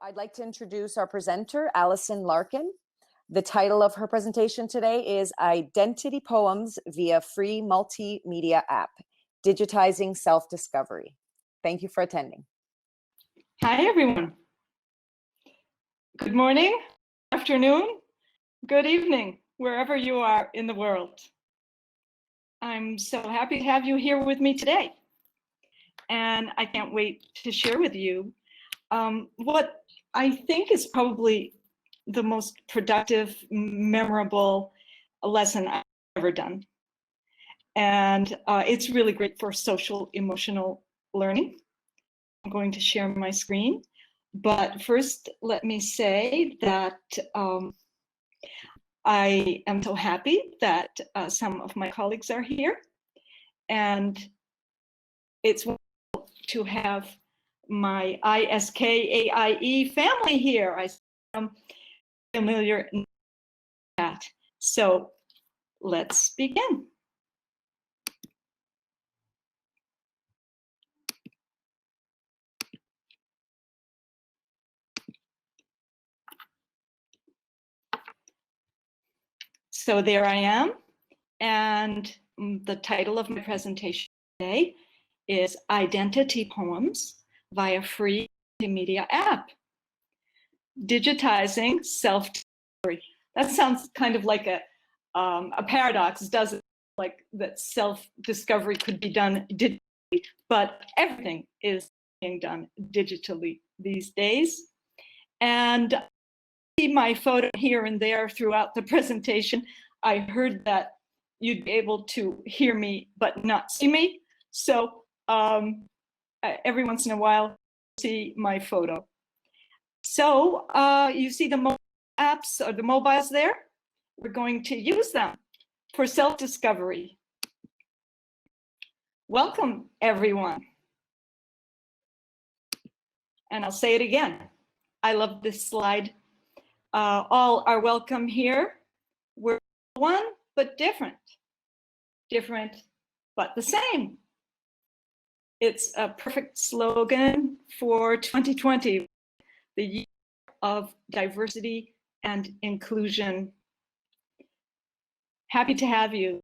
I'd like to introduce our presenter, Allison Larkin. The title of her presentation today is Identity Poems via Free Multimedia App, Digitizing Self-Discovery. Thank you for attending. Hi, everyone. Good morning, afternoon, good evening, wherever you are in the world. I'm so happy to have you here with me today. And I can't wait to share with you what I think is probably the most productive, memorable lesson I've ever done. And it's really great for social emotional learning. I'm going to share my screen. But first, let me say that I am so happy that some of my colleagues are here. And it's wonderful to have my ISKAIE family here. I'm familiar with that. So let's begin. So there I am, and the title of my presentation today is Identity Poems via Free Multimedia App, Digitizing Self-Discovery. That sounds kind of like a paradox, doesn't it? Like that self-discovery could be done digitally, but everything is being done digitally these days. And see my photo here and there throughout the presentation. I heard that you'd be able to hear me but not see me. So every once in a while, see my photo. So you see the mobile apps or the mobiles there? We're going to use them for self-discovery. Welcome, everyone. And I'll say it again. I love this slide. All are welcome here. We're one, but different. Different, but the same. It's a perfect slogan for 2020, the year of diversity and inclusion. Happy to have you.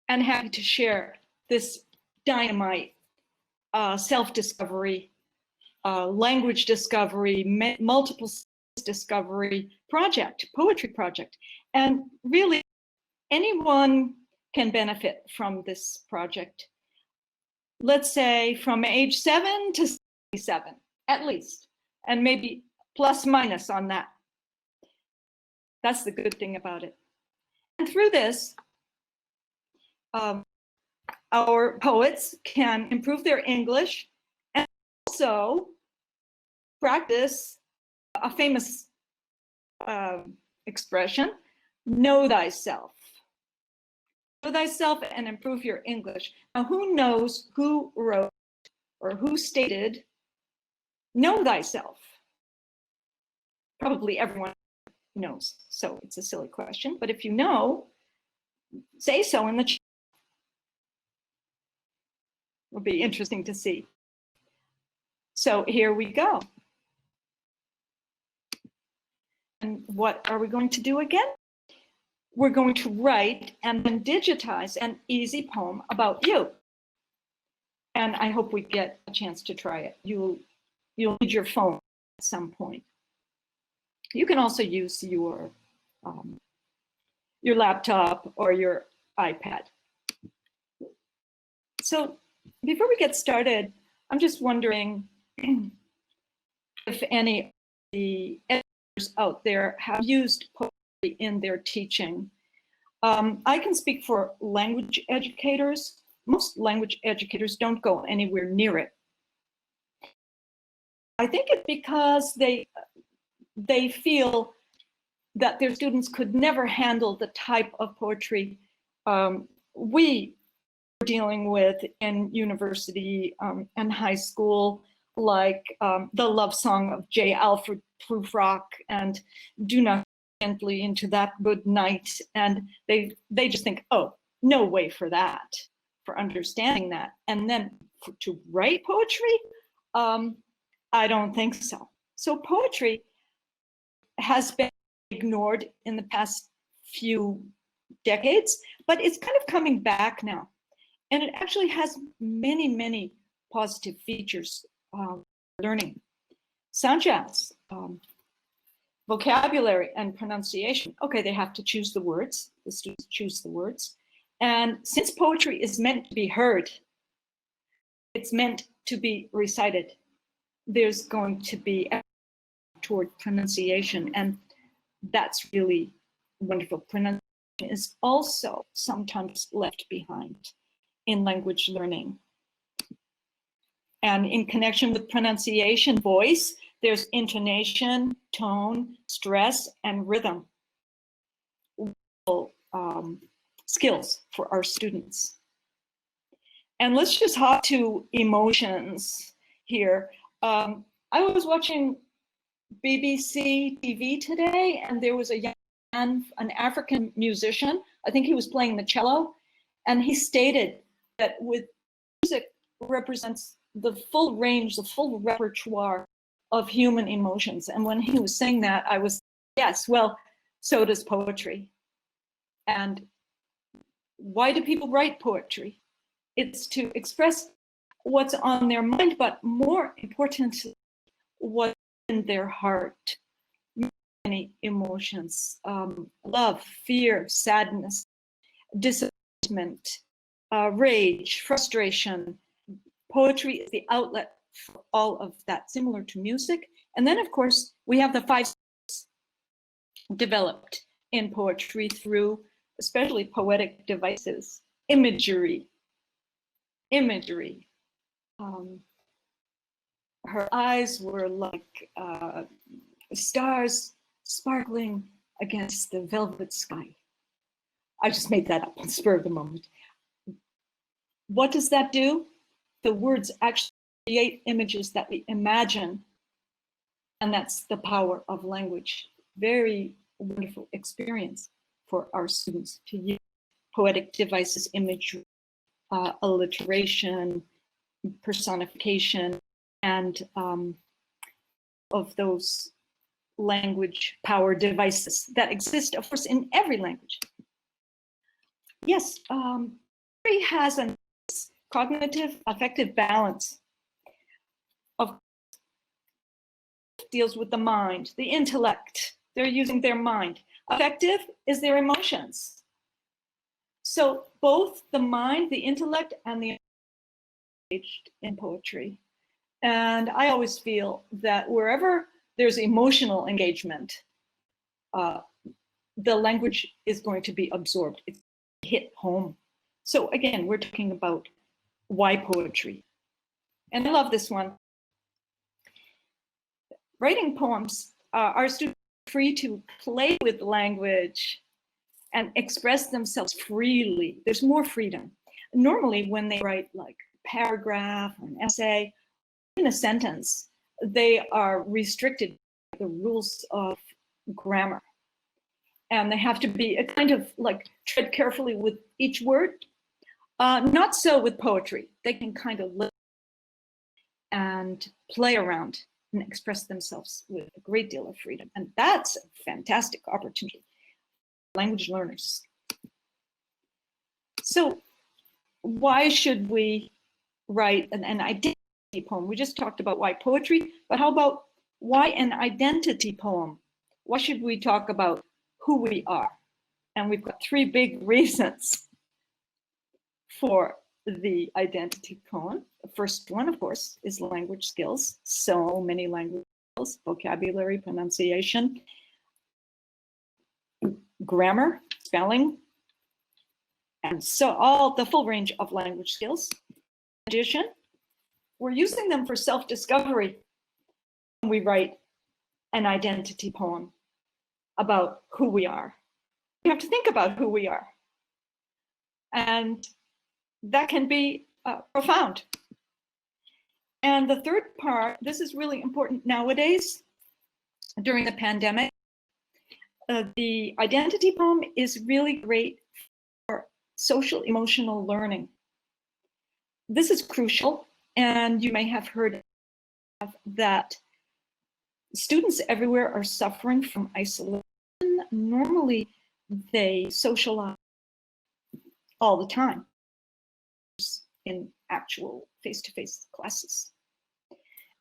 And happy to share this dynamite self-discovery, language discovery, multiple discovery project, poetry project. And really, anyone can benefit from this project. Let's say from age 7 to 77, at least, and maybe plus minus on that. That's the good thing about it. And through this, our poets can improve their English and also practice a famous expression, know thyself. Know thyself and improve your English. Now, who knows who wrote or who stated, know thyself? Probably everyone knows, so it's a silly question. But if you know, say so in the chat. It'll be interesting to see. So here we go. And what are we going to do again? We're going to write and then digitize an easy poem about you. And I hope we get a chance to try it. You'll need your phone at some point. You can also use your laptop or your iPad. So before we get started, I'm just wondering if any of the editors out there have used poetry in their teaching. I can speak for language educators. Most language educators don't go anywhere near it. I think it's because they feel that their students could never handle the type of poetry we were dealing with in university and high school, like the love song of J. Alfred Prufrock and Do Not Gently Into That Good Night. And they just think, oh, no way for that, for understanding that. And then to write poetry, I don't think so. So poetry has been ignored in the past few decades, but it's kind of coming back now. And it actually has many, many positive features. Learning, sound jazz, vocabulary and pronunciation. Okay, they have to choose the words. The students choose the words. And since poetry is meant to be heard, it's meant to be recited, there's going to be toward pronunciation, and that's really wonderful. Pronunciation is also sometimes left behind in language learning. And in connection with pronunciation, voice, there's intonation, tone, stress, and rhythm. Skills for our students. And let's just hop to emotions here. I was watching BBC TV today, and there was an African musician. I think he was playing the cello, and he stated that with music represents the full range, the full repertoire of human emotions. And when he was saying that, I was, yes, well, so does poetry. And why do people write poetry? It's to express what's on their mind, but more importantly, what's in their heart. Many emotions, love, fear, sadness, disappointment, rage, frustration. Poetry is the outlet for all of that, similar to music. And then, of course, we have the 5 steps developed in poetry through especially poetic devices, imagery. Her eyes were like stars sparkling against the velvet sky. I just made that up on the spur of the moment. What does that do? The words actually create images that we imagine, and that's the power of language. Very wonderful experience for our students to use poetic devices, imagery, alliteration, personification, and of those language power devices that exist, of course, in every language. Yes, poetry has a cognitive affective balance of deals with the mind, the intellect. They're using their mind. Affective is their emotions. So both the mind, the intellect, and the engaged in poetry. And I always feel that wherever there's emotional engagement, the language is going to be absorbed. It's hit home. So again, we're talking about why poetry. And I love this one. Writing poems, our students are free to play with language and express themselves freely. There's more freedom. Normally when they write like a paragraph, or an essay, in a sentence, they are restricted by the rules of grammar. And they have to be a kind of like tread carefully with each word. Not so with poetry. They can kind of live and play around and express themselves with a great deal of freedom. And that's a fantastic opportunity for language learners. So why should we write an identity poem? We just talked about why poetry, but how about why an identity poem? Why should we talk about who we are? And we've got 3 big reasons for the identity poem. The first one, of course, is language skills. So many language skills, vocabulary, pronunciation, grammar, spelling, and so all the full range of language skills. In addition, we're using them for self-discovery when we write an identity poem about who we are. We have to think about who we are. And that can be profound. And the third part, this is really important nowadays during the pandemic. The identity poem is really great for social emotional learning. This is crucial, and you may have heard that students everywhere are suffering from isolation. Normally, they socialize all the time in actual face-to-face classes.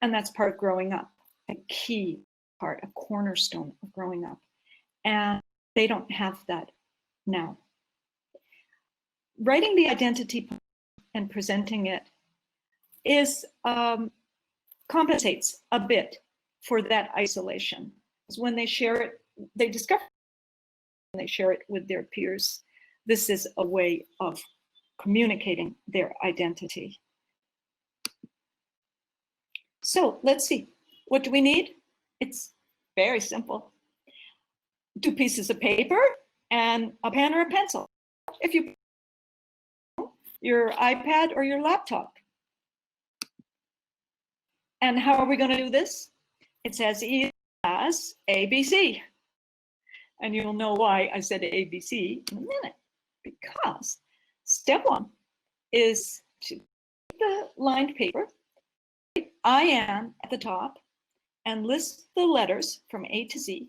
And that's part of growing up, a key part, a cornerstone of growing up. And they don't have that now. Writing the identity and presenting it compensates a bit for that isolation. Because when they share it, they discover when they share it with their peers, this is a way of communicating their identity. So let's see, what do we need? It's very simple. 2 pieces of paper and a pen or a pencil. If you your iPad or your laptop. And how are we going to do this? It's as easy as ABC. And you'll know why I said ABC in a minute. Because step 1 is to take the lined paper, I am at the top, and list the letters from A to Z,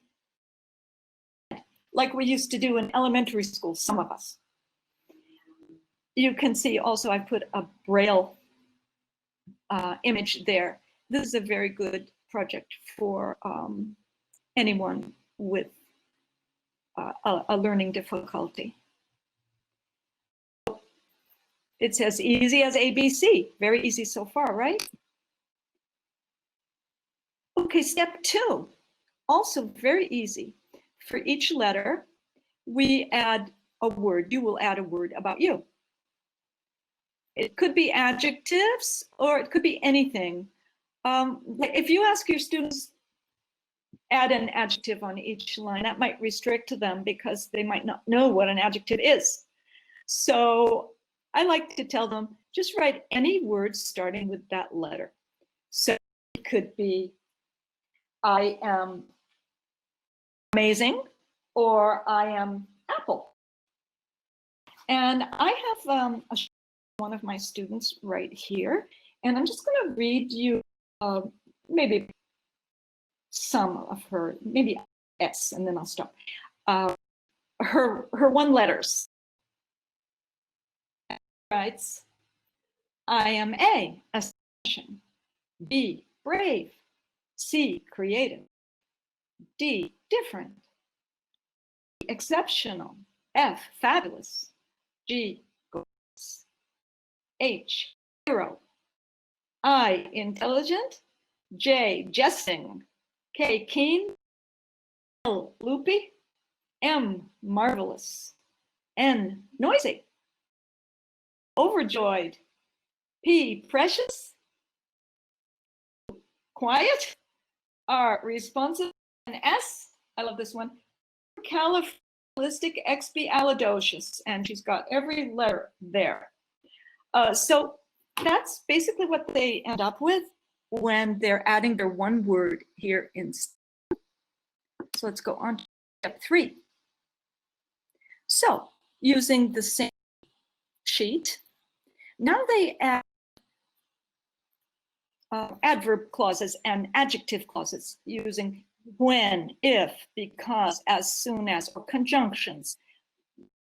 like we used to do in elementary school, some of us. You can see also I put a Braille image there. This is a very good project for anyone with a learning difficulty. It's as easy as ABC. Very easy so far, right? Okay, step 2, also very easy. For each letter, we add a word. You will add a word about you. It could be adjectives or it could be anything. If you ask your students, add an adjective on each line, that might restrict them because they might not know what an adjective is. So I like to tell them, just write any words starting with that letter. So it could be, I am amazing, or I am apple. And I have one of my students right here, and I'm just going to read you maybe some of her, maybe S, and then I'll stop. Her 1 letters. Writes, I am A, astonishing. B, brave. C, creative. D, different. Exceptional. F, fabulous. G, gorgeous. H, hero. I, intelligent. J, jesting. K, keen. L, loopy. M, marvelous. N, noisy. Overjoyed. P, precious. Quiet. R, responsive. And S, I love this one, califragilisticexpialidocious, and she's got every letter there. So that's basically what they end up with when they're adding their 1 word here in. So let's go on to step 3. So using the same sheet, now they add adverb clauses and adjective clauses using when, if, because, as soon as, or conjunctions,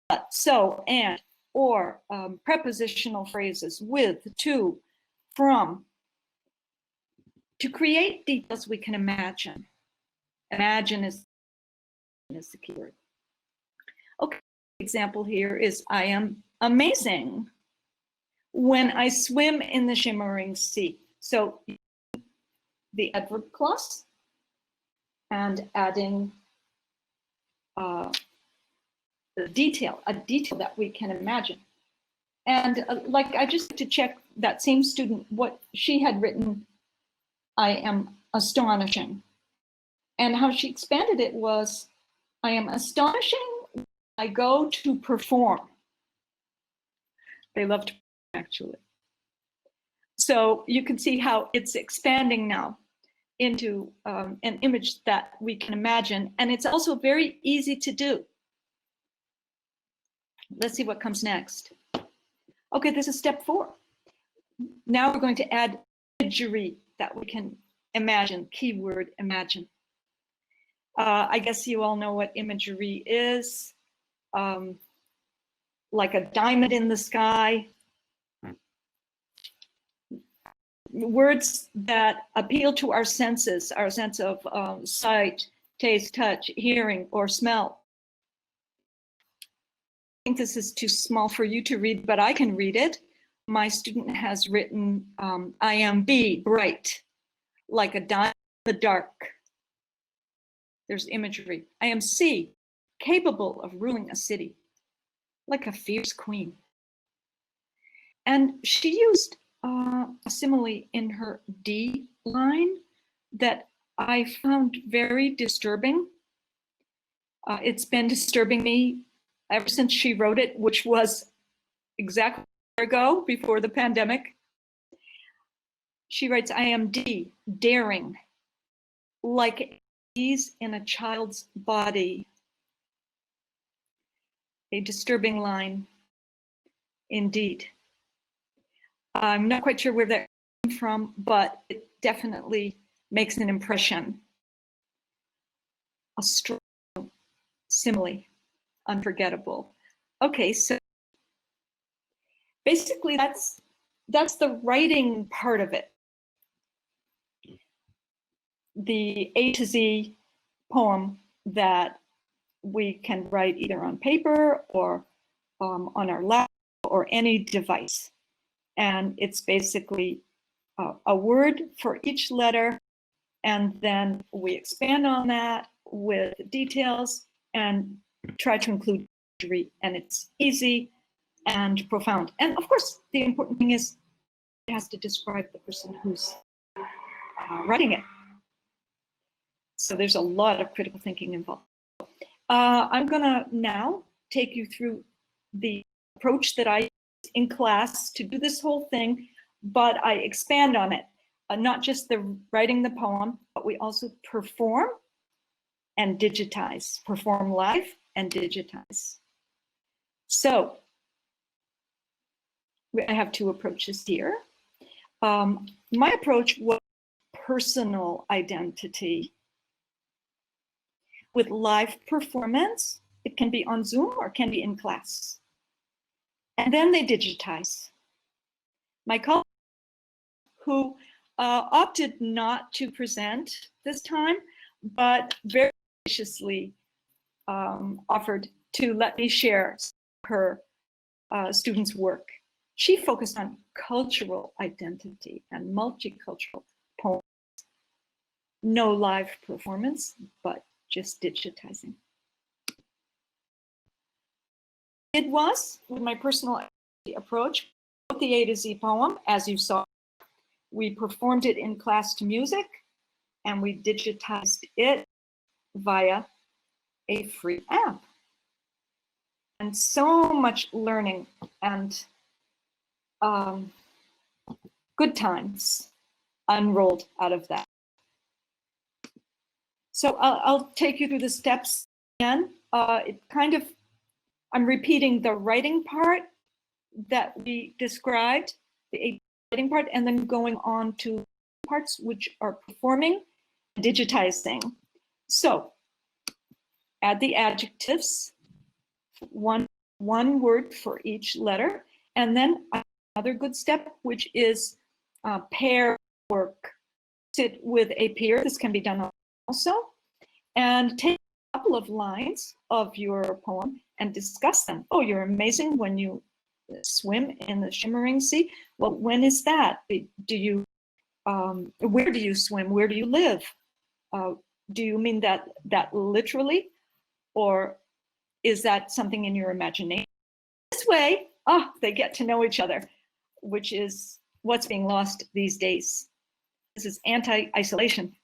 but, so, and, or prepositional phrases with, to, from, to create details we can imagine. Imagine is the keyword. Okay, example here is I am amazing when I swim in the shimmering sea. So the adverb clause and adding a detail that we can imagine. And like I just had to check that same student, what she had written, I am astonishing. And how she expanded it was, I am astonishing when I go to perform. They loved actually. So you can see how it's expanding now into an image that we can imagine. And it's also very easy to do. Let's see what comes next. Okay, this is step 4. Now we're going to add imagery that we can imagine, keyword imagine. I guess you all know what imagery is. Like a diamond in the sky. Words that appeal to our senses, our sense of sight, taste, touch, hearing, or smell. I think this is too small for you to read, but I can read it. My student has written, I am B, bright, like a diamond in the dark. There's imagery. I am C, capable of ruling a city, like a fierce queen. And she used a simile in her D line that I found very disturbing. It's been disturbing me ever since she wrote it, which was exactly a year ago, before the pandemic. She writes, I am D, daring, like D's in a child's body. A disturbing line, indeed. I'm not quite sure where that came from, but it definitely makes an impression. A strong simile, unforgettable. Okay, so basically that's the writing part of it. The A to Z poem that we can write either on paper or on our laptop or any device. And it's basically a word for each letter, and then we expand on that with details and try to include imagery, and it's easy and profound. And of course, the important thing is it has to describe the person who's writing it. So there's a lot of critical thinking involved. I'm gonna now take you through the approach that I use in class to do this whole thing, but I expand on it. Not just the writing the poem, but we also perform and digitize, perform live and digitize. So I have two approaches here. My approach was personal identity. With live performance, it can be on Zoom or can be in class. And then they digitize. My colleague, who opted not to present this time, but very graciously offered to let me share her students' work. She focused on cultural identity and multicultural poems. No live performance, but just digitizing. It was, with my personal approach, the A to Z poem, as you saw. We performed it in class to music, and we digitized it via a free app. And so much learning and good times unrolled out of that. So I'll take you through the steps again. I'm repeating the writing part that we described, the writing part, and then going on to parts which are performing, digitizing. So add the adjectives, one word for each letter, and then another good step, which is pair work. Sit with a peer, this can be done also, and take a couple of lines of your poem and discuss them. Oh, you're amazing when you swim in the shimmering sea. Well, when is that? Do you, where do you swim? Where do you live? Do you mean that literally? Or is that something in your imagination? This way, they get to know each other, which is what's being lost these days. This is anti-isolation.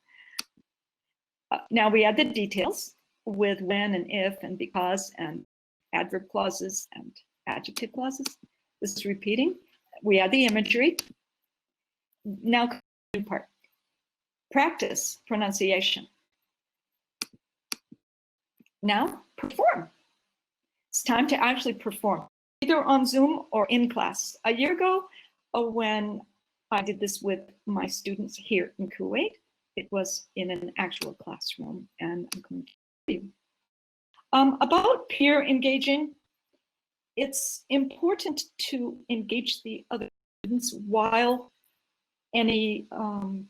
Now we add the details with when and if and because and adverb clauses and adjective clauses. This is repeating. We add the imagery. Now, new part. Practice pronunciation. Now, perform. It's time to actually perform, either on Zoom or in class. A year ago, when I did this with my students here in Kuwait, it was in an actual classroom, and I'm going to tell you. About peer engaging, it's important to engage the other students while any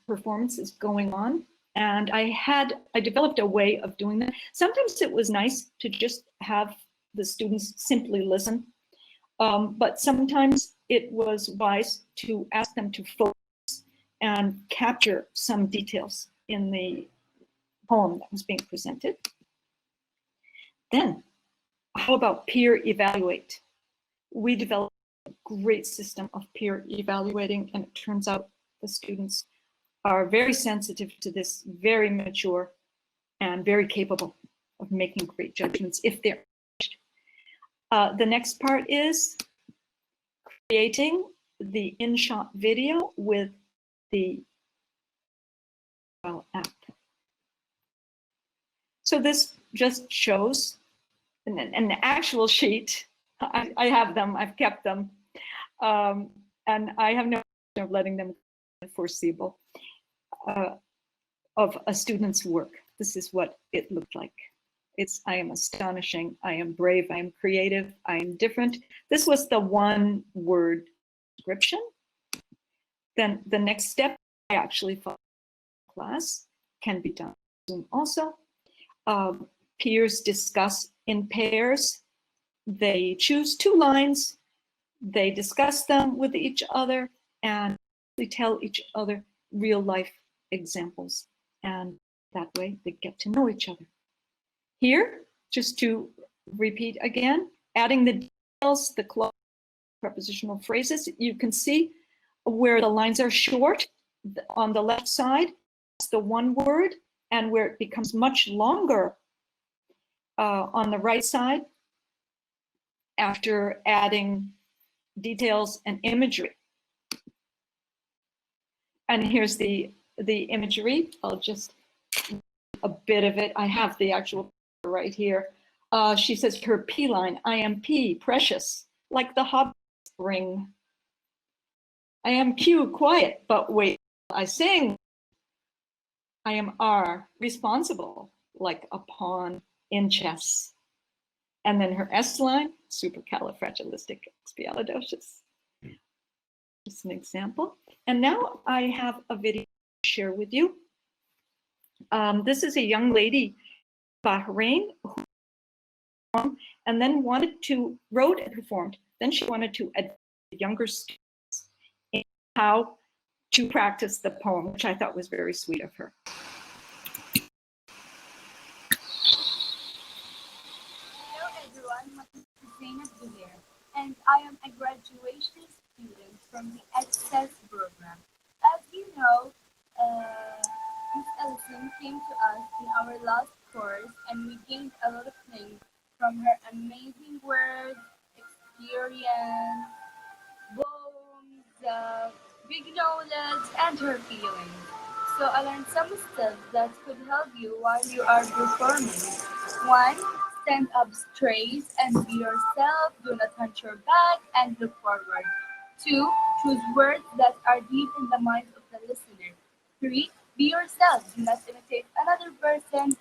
performance is going on. And I developed a way of doing that. Sometimes it was nice to just have the students simply listen. But sometimes it was wise to ask them to focus and capture some details in the poem that was being presented. Then, how about peer evaluate? We developed a great system of peer evaluating, and it turns out the students are very sensitive to this, very mature, and very capable of making great judgments if they're engaged. The next part is creating the InShot video with the app. So this just shows an actual sheet. I have them, I've kept them, and I have no intention of letting them foreseeable of a student's work. This is what it looked like. I am astonishing, I am brave, I am creative, I am different. This was the one word description. Then the next step, I actually follow class, can be done Zoom also. Peers discuss in pairs. They choose 2 lines, they discuss them with each other, and they tell each other real life examples. And that way they get to know each other. Here, just to repeat again, adding the details, the clause, prepositional phrases, you can see where the lines are short on the left side, it's the one word, and where it becomes much longer on the right side after adding details and imagery. And here's the imagery. I'll just a bit of it. I have the actual right here. She says her P line, I am P, precious, like the Hobbit spring. I am Q, quiet, but wait, I sing. I am R, responsible, like a pawn in chess. And then her S line, supercalifragilisticexpialidocious. Just an example. And now I have a video to share with you. This is a young lady, Bahrain, who and then wrote and performed. Then she wanted to educate younger students in how to practice the poem, which I thought was very sweet of her. Hello everyone, my name is Zainab Zubair, and I am a graduation student from the Ekhlas program. As you know, Ms. Alison came to us in our last course, and we gained a lot of things from her amazing words, experience, poems, big knowledge, and her feelings. So I learned some steps that could help you while you are performing. 1. Stand up straight and be yourself. Do not hunch your back and look forward. 2. Choose words that are deep in the mind of the listener. 3. Be yourself. Do not imitate another person.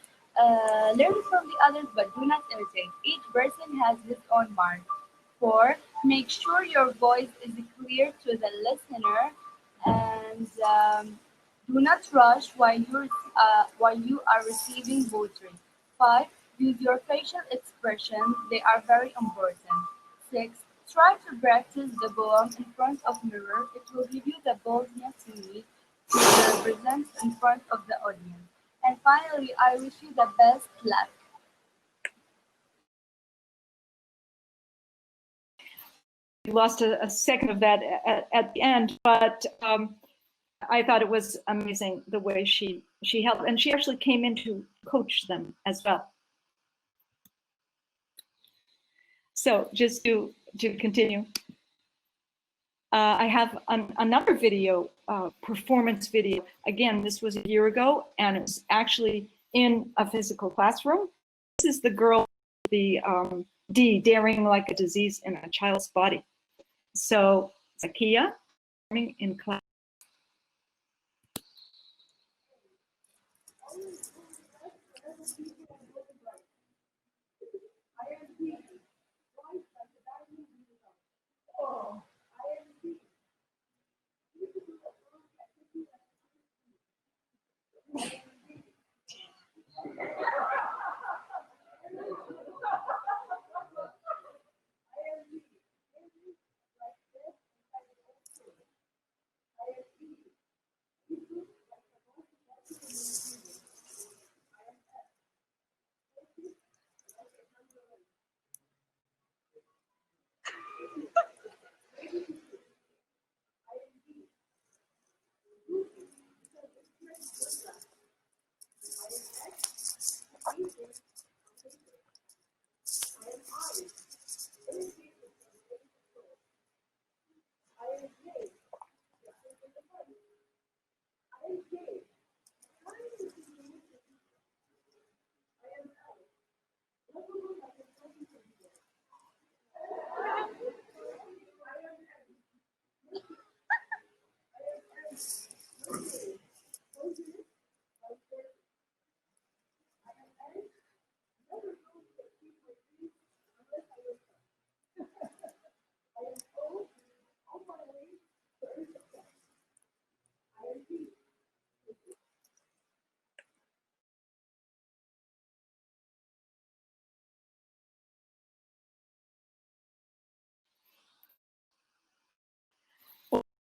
Learn from the others, but do not imitate. Each person has his own mark. 4. Make sure your voice is clear to the listener, and do not rush while you are receiving poetry. 5. Use your facial expressions; they are very important. 6. Try to practice the poem in front of mirror. It will give you the boldness you need to present in front of the audience. And finally, I wish you the best luck. We lost a second of that at the end, but I thought it was amazing the way she helped, and she actually came in to coach them as well. So just to continue, I have another video, performance video. Again, this was a year ago, and it was actually in a physical classroom. This is the girl, the D, daring like a disease in a child's body. So Zakia, in class.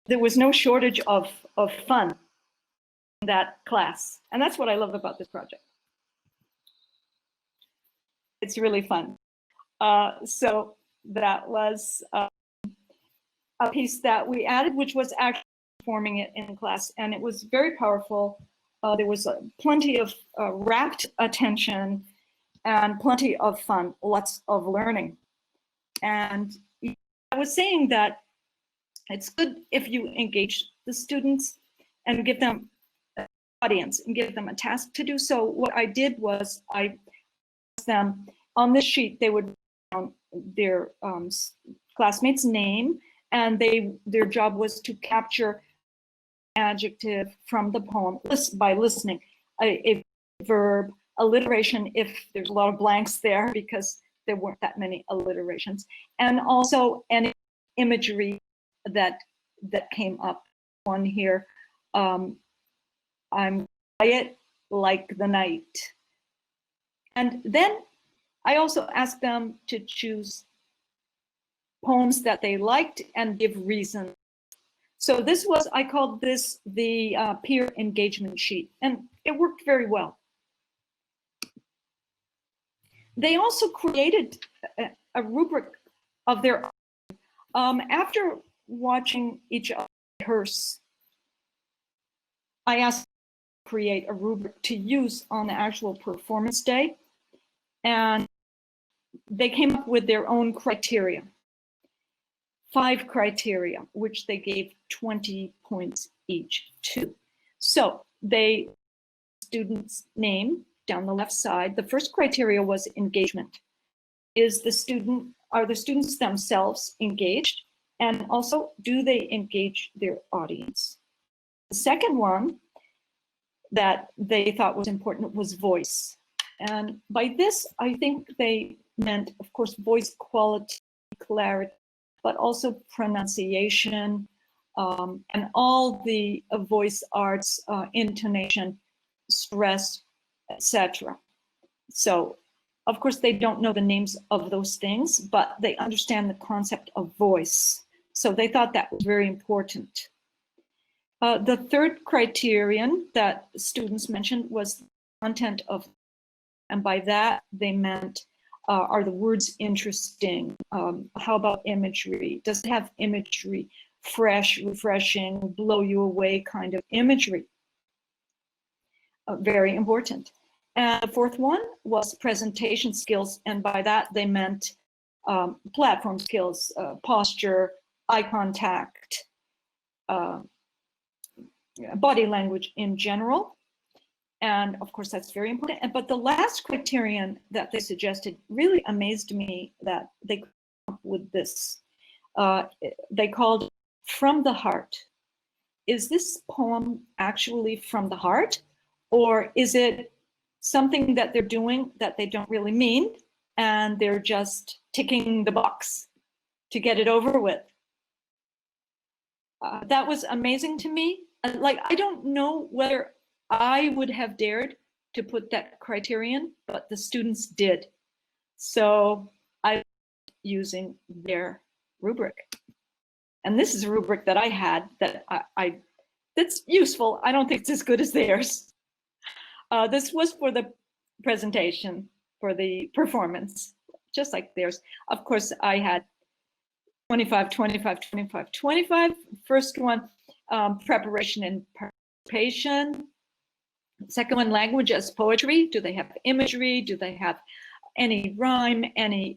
There was no shortage of fun in that class. And that's what I love about this project. It's really fun. So that was a piece that we added, which was actually performing it in class. And it was very powerful. There was plenty of rapt attention and plenty of fun, lots of learning. And I was saying that it's good if you engage the students and give them an audience and give them a task to do. So what I did was I asked them on this sheet, they would write down their classmate's name, and their job was to capture adjective from the poem by listening, a verb, alliteration if there's a lot of blanks there because there weren't that many alliterations, and also any imagery that came up on here. I'm quiet like the night. And then I also asked them to choose poems that they liked and give reasons. So this was, I called this the peer engagement sheet, and it worked very well. They also created a rubric of their own. After watching each other rehearse, I asked them to create a rubric to use on the actual performance day, and they came up with their own criteria, 5 criteria, which they gave 20 points each to. So they, student's name down the left side, the first criteria was engagement. Are the students themselves engaged? And also, do they engage their audience? The second one that they thought was important was voice. And by this, I think they meant, of course, voice quality, clarity, but also pronunciation, and all the voice arts, intonation, stress, etc. So, of course, they don't know the names of those things, but they understand the concept of voice. So they thought that was very important. The third criterion that students mentioned was the content of, and by that they meant, are the words interesting? How about imagery? Does it have imagery, fresh, refreshing, blow you away kind of imagery? Very important. And the fourth one was presentation skills, and by that they meant platform skills, posture, eye contact, body language in general. And of course, that's very important. But the last criterion that they suggested really amazed me, that they came up with this. They called it from the heart. Is this poem actually from the heart, Or is it something that they're doing that they don't really mean, and they're just ticking the box to get it over with? That was amazing to me. Like, I don't know whether I would have dared to put that criterion, but the students did. So I'm using their rubric. And this is a rubric that I had that that's useful. I don't think it's as good as theirs. This was for the presentation, for the performance, just like theirs. Of course, I had 25, 25, 25, 25. First one, preparation and participation. Second one, language as poetry. Do they have imagery? Do they have any rhyme, any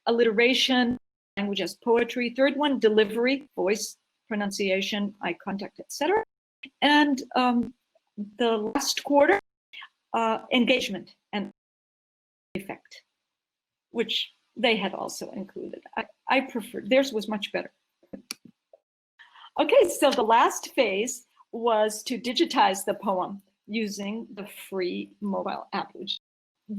alliteration? Language as poetry. Third one, delivery, voice, pronunciation, eye contact, etc. And the last quarter, engagement and effect, which they had also included. I preferred, theirs was much better. Okay, so the last phase was to digitize the poem using the free mobile app, which is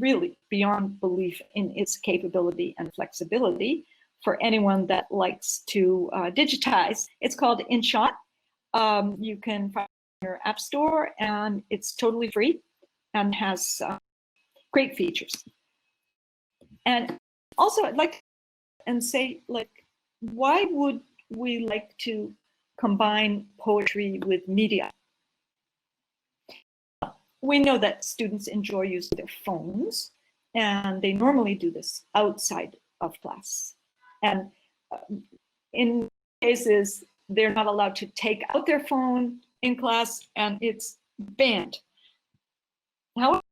really beyond belief in its capability and flexibility for anyone that likes to digitize. It's called InShot. You can find it in your app store, and it's totally free and has great features. And also, I'd like to say, like, why would we like to combine poetry with media? We know that students enjoy using their phones, and they normally do this outside of class. And in cases, they're not allowed to take out their phone in class, and it's banned. However,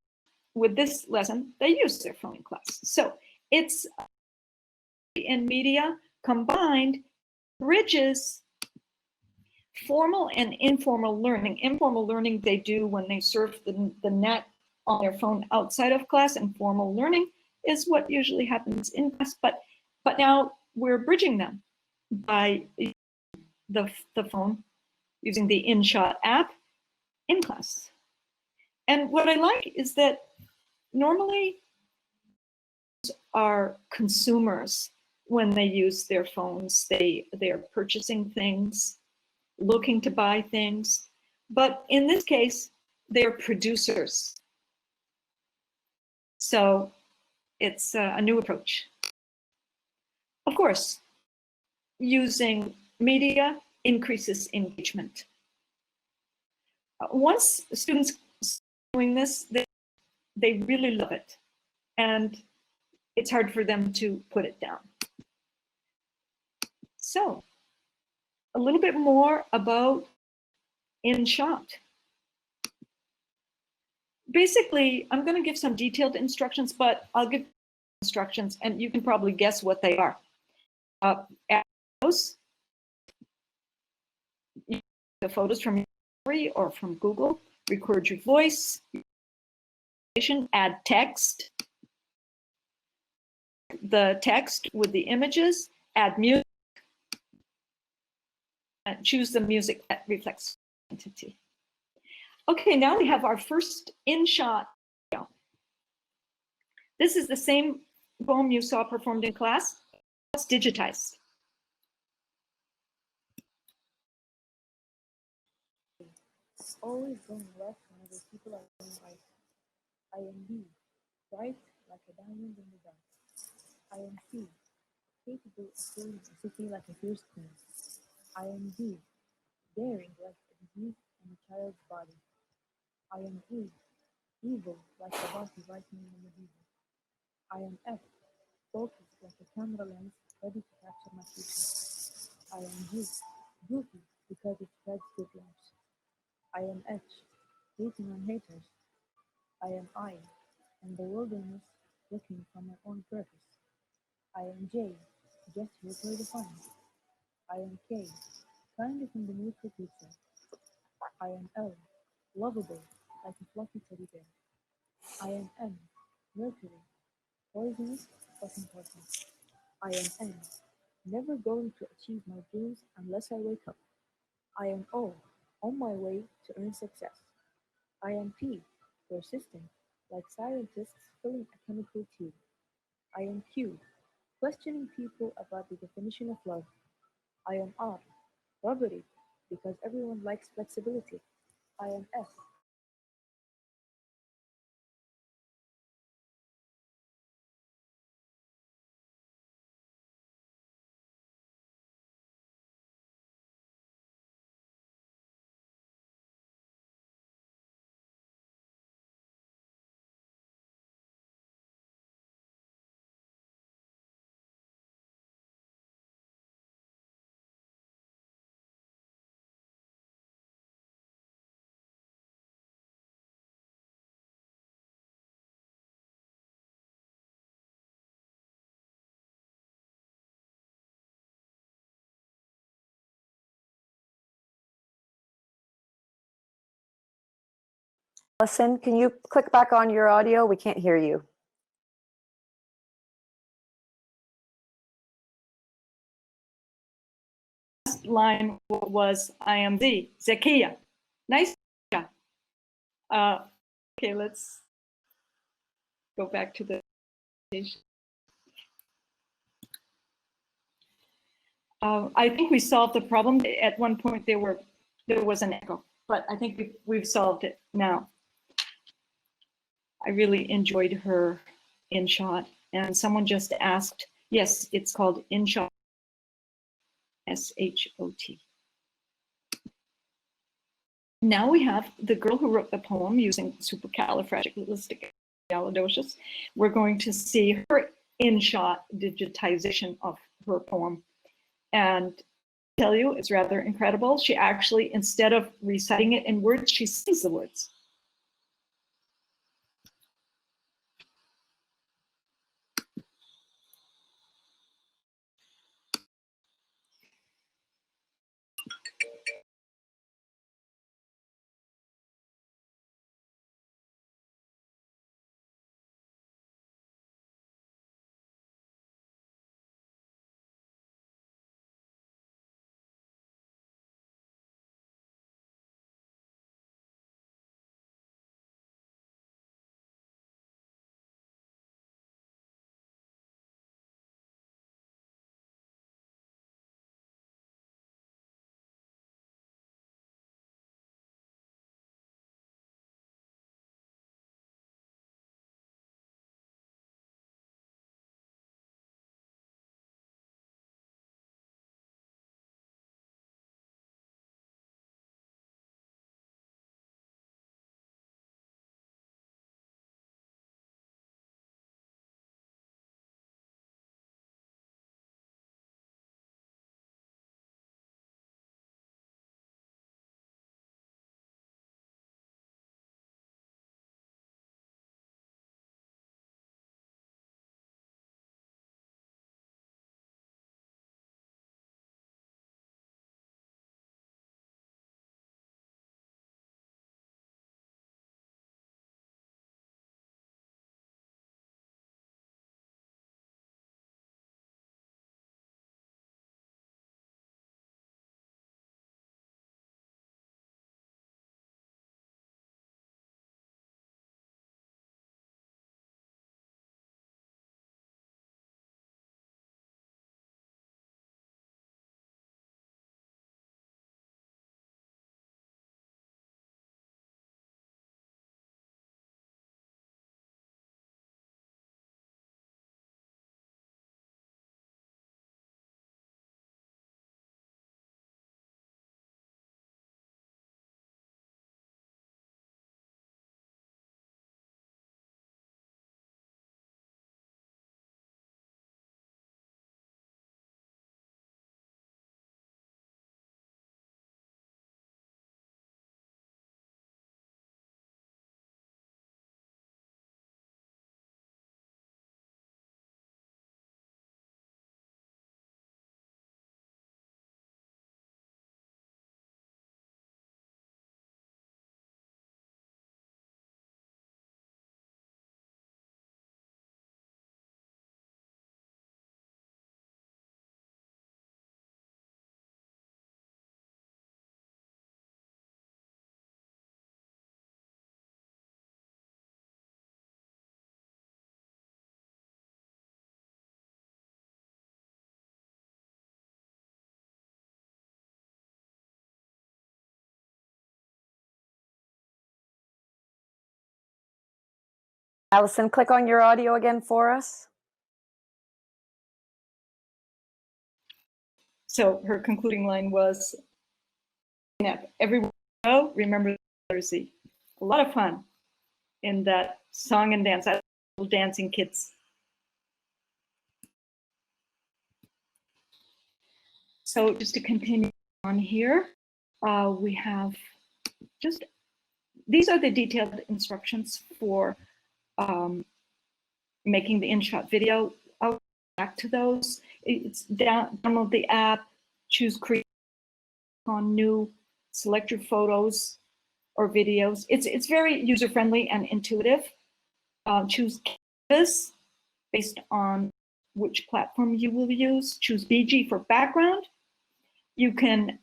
with this lesson, they use their phone in class. So it's in media combined bridges formal and informal learning. Informal learning they do when they surf the net on their phone outside of class, and formal learning is what usually happens in class. But now we're bridging them by the phone, using the InShot app in class. And what I like is that normally are consumers when they use their phones. They're purchasing things, looking to buy things, but in this case, they're producers. So it's a new approach. Of course, using media increases engagement. Once students doing this, they really love it, and it's hard for them to put it down. So, a little bit more about InShot. Basically, I'm going to give some detailed instructions, but I'll give instructions, and you can probably guess what they are. Arrows, the photos from your gallery or from Google, record your voice, add text, the text with the images, add music, and choose the music that reflects identity. Okay, now we have our first InShot video. This is the same poem you saw performed in class. It's digitized. Always going left whenever people are going right. I am B, bright like a diamond in the dark. I am C, capable of holding a city like a fierce queen. I am D, daring like a disease in a child's body. I am E, evil like a body writing in a medieval. I am F, focused like a camera lens ready to capture my future. I am G, goofy because it spreads good lives. I am H, hating on haters. I am I, in the wilderness, looking for my own purpose. I am J, just here for the fun. I am K, kind of in the mood for pizza. I am L, lovable, like a fluffy teddy bear. I am M, Mercury, poisonous but important. I am N, never going to achieve my dreams unless I wake up. I am O, on my way to earn success. I am P, persistent, like scientists filling a chemical tube. I am Q, questioning people about the definition of love. I am R, robotic, because everyone likes flexibility. I am S, Allison, can you click back on your audio? We can't hear you. Line was I am the Zakia. Nice job. Okay, let's go back to the page. I think we solved the problem. At one point there was an echo, but I think we've solved it now. I really enjoyed her InShot, and someone just asked, yes, it's called InShot, S-H-O-T. Now we have the girl who wrote the poem using supercalifragilisticexpialidocious. We're going to see her InShot digitization of her poem. And I tell you, it's rather incredible. She actually, instead of reciting it in words, she sings the words. Allison, click on your audio again for us. So her concluding line was, everywhere you go, remember the letter Z. A lot of fun in that song and dance. I love dancing kids. So just to continue on here, we have just, these are the detailed instructions for making the InShot video. I'll go back to those. It's download the app, choose create on new, select your photos or videos. It's very user-friendly and intuitive. Choose canvas based on which platform you will use. Choose BG for background. You can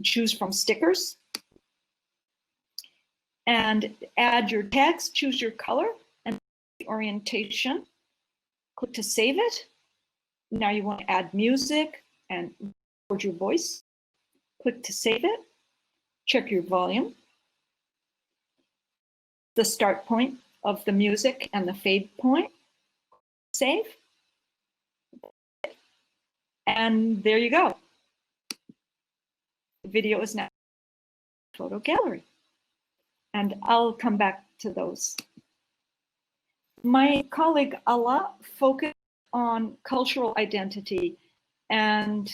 choose from stickers and add your text, choose your color and the orientation. Click to save it. Now you want to add music and record your voice. Click to save it. Check your volume. The start point of the music and the fade point. Save. And there you go. The video is now in the photo gallery. And I'll come back to those. My colleague Ala focused on cultural identity, and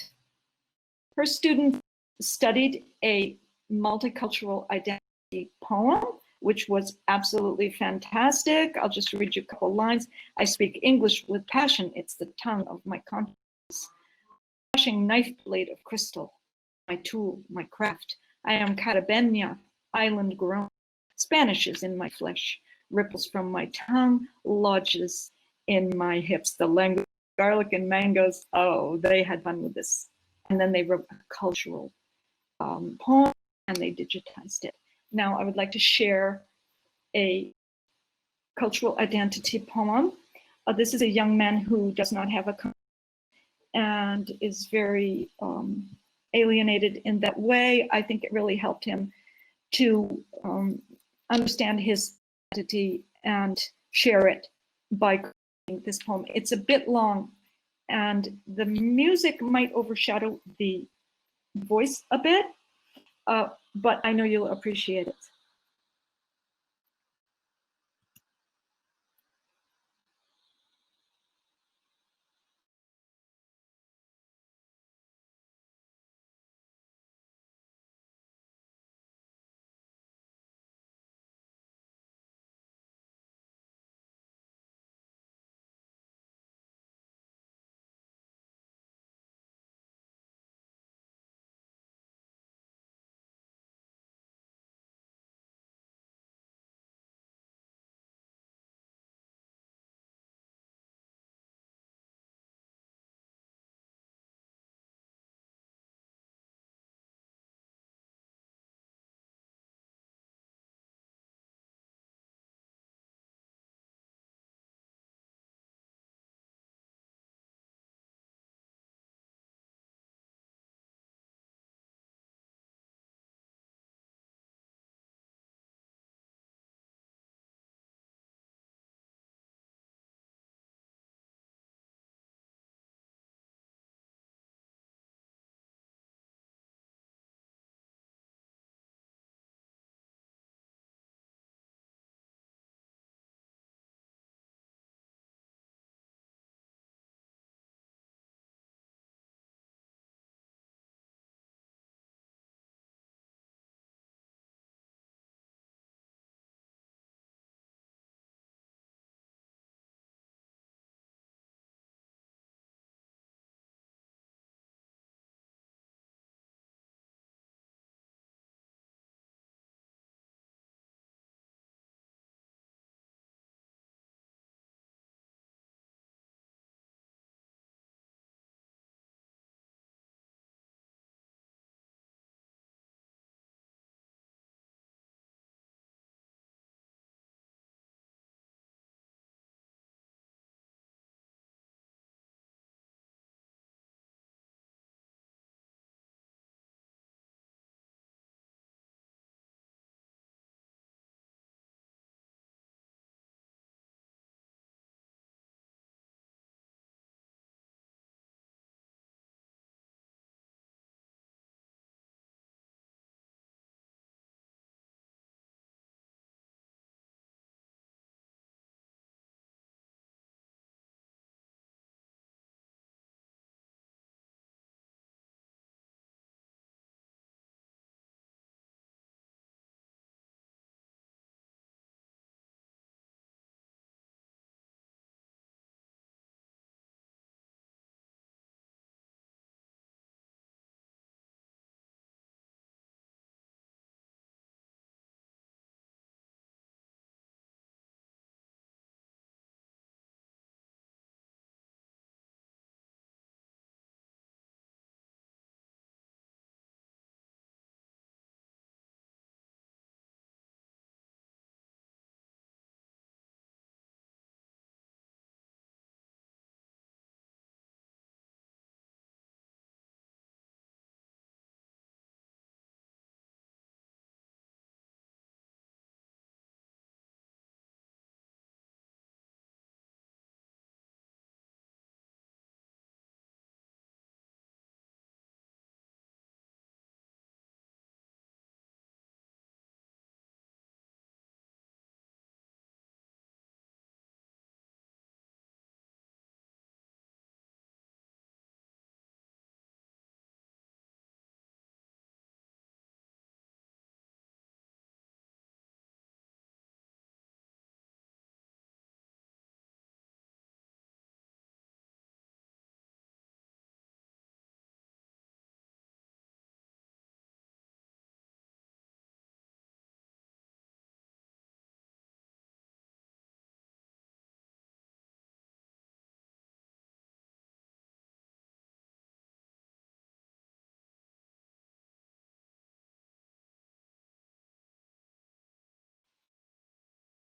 her student studied a multicultural identity poem, which was absolutely fantastic. I'll just read you a couple lines. I speak English with passion. It's the tongue of my conscience. Flashing knife blade of crystal, my tool, my craft. I am Carabenia, island grown. Spanish is in my flesh, ripples from my tongue, lodges in my hips. The language, garlic and mangoes, oh, they had fun with this. And then they wrote a cultural poem and they digitized it. Now I would like to share a cultural identity poem. This is a young man who does not have a and is very alienated in that way. I think it really helped him to understand his identity and share it by creating this poem. It's a bit long and the music might overshadow the voice a bit, but I know you'll appreciate it.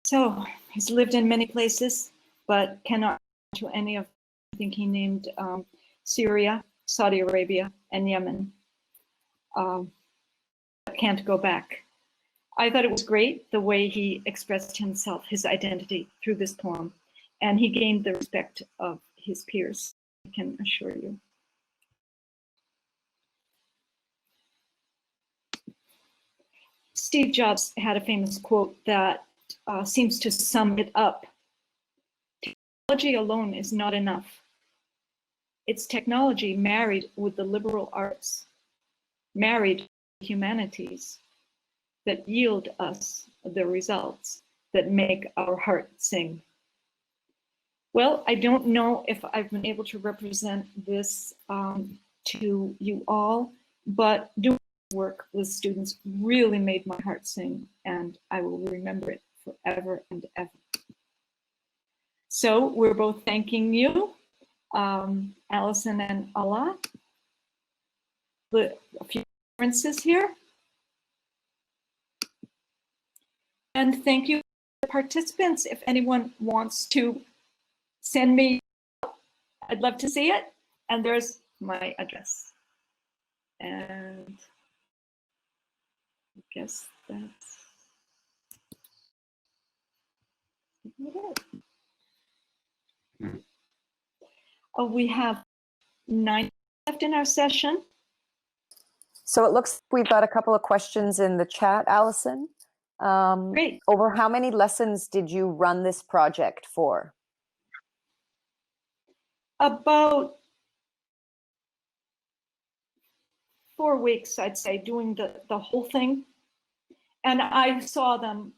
So he's lived in many places, but cannot to any of, I think he named Syria, Saudi Arabia, and Yemen. Can't go back. I thought it was great the way he expressed himself, his identity through this poem, and he gained the respect of his peers, I can assure you. Steve Jobs had a famous quote that seems to sum it up. Technology alone is not enough. It's technology married with the liberal arts, married with the humanities, that yield us the results that make our heart sing. Well, I don't know if I've been able to represent this to you all, but doing work with students really made my heart sing, and I will remember it forever and ever. So we're both thanking you, Alison and Allah. A few references here. And thank you, participants. If anyone wants to send me, I'd love to see it. And there's my address. And I guess that's it. Oh, we have 9 left in our session. So it looks like we've got a couple of questions in the chat, Allison. Great. Over how many lessons did you run this project for? About 4 weeks, I'd say, doing the whole thing. And I saw them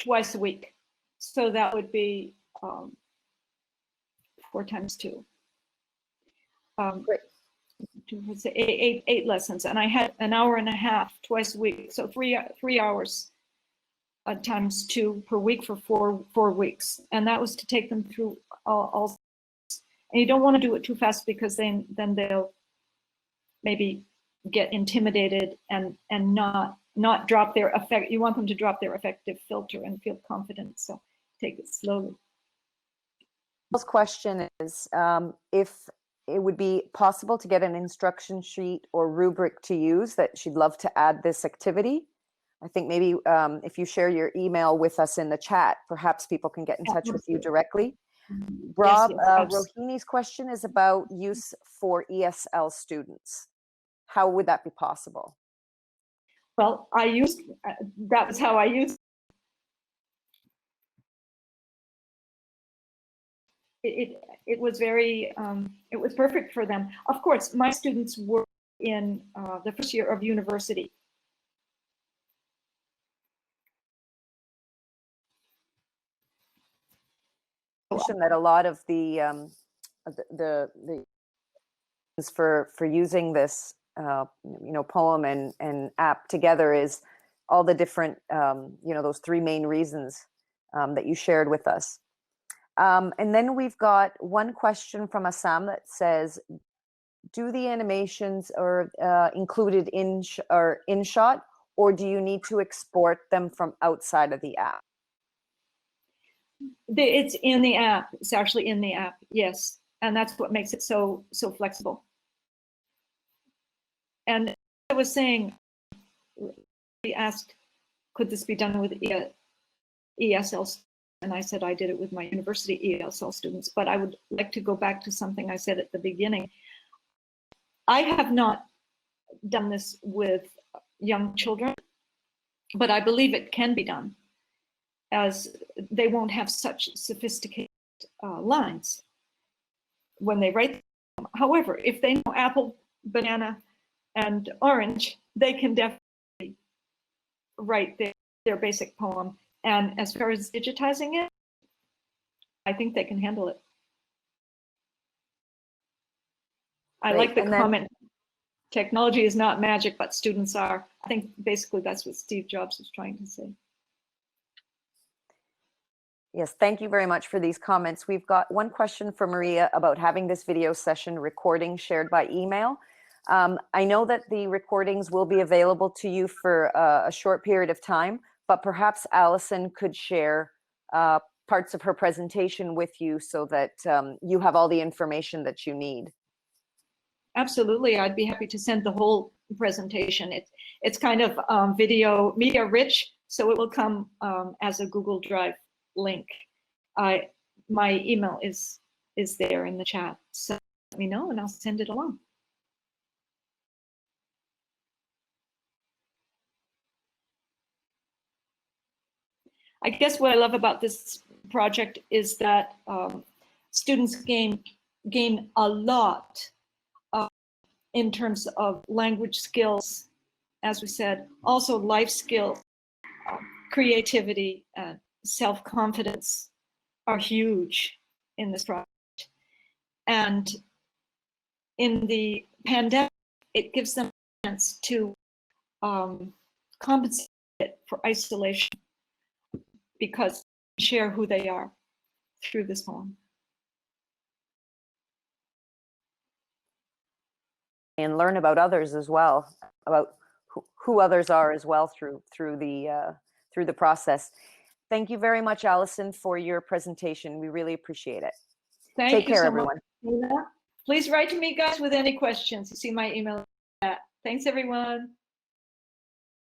twice a week. So that would be 4 times 2. Great. 8 lessons. And I had an hour and a half twice a week. So 3 hours times 2 per week for 4 weeks. And that was to take them through all. And you don't want to do it too fast because then they'll maybe get intimidated and not drop their effect. You want them to drop their affective filter and feel confident. So take it slowly. This question is if it would be possible to get an instruction sheet or rubric to use, that she'd love to add this activity. I think maybe if you share your email with us in the chat, perhaps people can get in touch with you directly. Rob, Rohini's question is about use for ESL students. How would that be possible? Well, that was how I used it. It was very, it was perfect for them. Of course, my students were in the first year of university. That a lot of the for using this poem and app together is all the different those 3 main reasons that you shared with us. And then we've got one question from Assam that says, do the animations are included in InShot, or do you need to export them from outside of the app? It's in the app. It's actually in the app, yes. And that's what makes it so flexible. And I was saying, we asked, could this be done with ESL? And I said I did it with my university ESL students, but I would like to go back to something I said at the beginning. I have not done this with young children, but I believe it can be done, as they won't have such sophisticated lines when they write them. However, if they know apple, banana, and orange, they can definitely write their basic poem. And as far as digitizing it, I think they can handle it. I like the comment, technology is not magic, but students are. I think basically that's what Steve Jobs was trying to say. Yes, thank you very much for these comments. We've got one question from Maria about having this video session recording shared by email. I know that the recordings will be available to you for a short period of time, but perhaps Allison could share parts of her presentation with you so that you have all the information that you need. Absolutely, I'd be happy to send the whole presentation. It's kind of media rich, so it will come as a Google Drive link. My email is there in the chat, so let me know and I'll send it along. I guess what I love about this project is that students gain a lot in terms of language skills, as we said, also life skills, creativity, and self-confidence are huge in this project. And in the pandemic, it gives them a chance to compensate for isolation because they share who they are through this poem. And learn about others as well, about who others are as well through the process. Thank you very much, Allison, for your presentation. We really appreciate it. Take care, everyone. Please write to me, guys, with any questions. You see my email. Thanks, everyone.